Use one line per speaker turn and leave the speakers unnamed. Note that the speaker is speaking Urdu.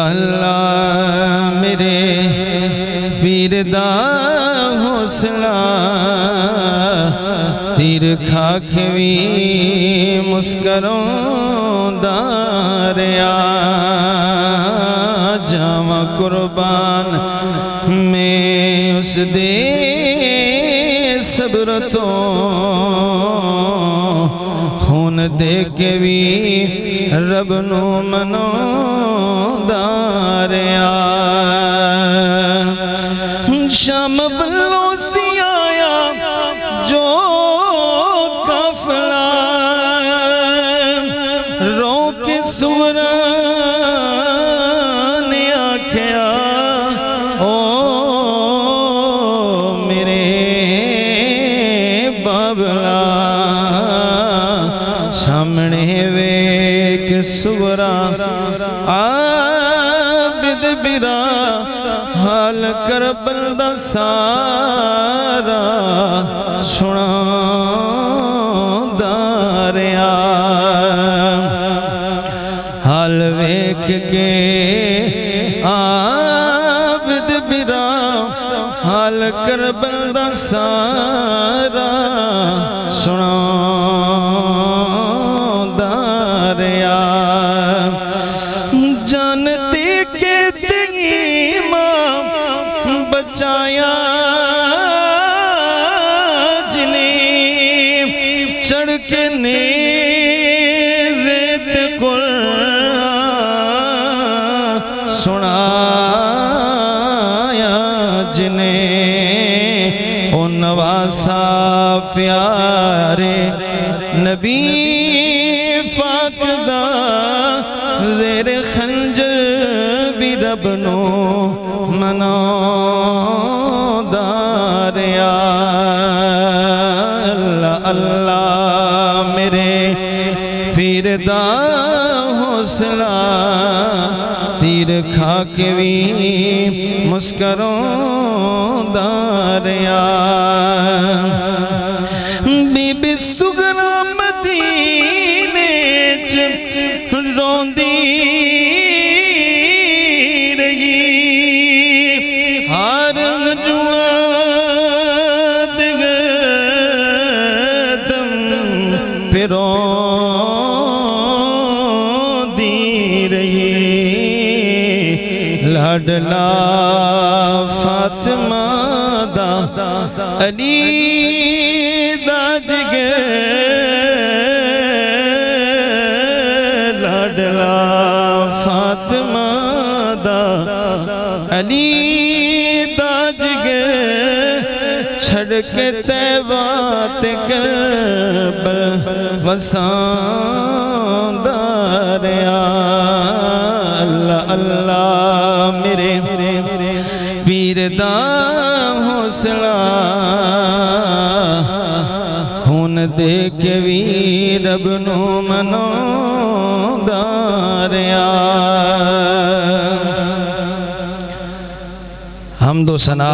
اللہ میرے پیر دا حوصلہ تیر کھا کے بھی مسکروں داریا جاواں قربان میں اس دے صبر تو خون دے کے بھی رب نو منو داریا شام بلوسی آیا جو قافلہ رو کے سورا نے آکھیا او میرے بابلا سامنے ویک سورا عابد برا حال کربل دا سارا سنا داریا حال ویکھ کے عابد برا حال کربل دا سارا سنا داریا جانتے کے تیماں بچایا جنہیں چڑھ کے نیزت قرآن سنایا جنہیں او نواسا پیارے نبی پاک دا زیر خنجر بھی رب نو منو داریا اللہ اللہ میرے پیر دا حوصلہ تیر کھا کے بھی مسکروں داریا بی بی سغرا مدینے روندی رہی ہر جواد گردم پہ روندی رہی لاڈلا فاطمہ دا علی دا جگر لاڈلا فاطمہ دا علی دا جگر چھڑ کے تیبات کربل وسان داریا اللہ اللہ میرے پیر دا حوصلہ خون دے کے بھی رب نو منو داریا حمد و ثنا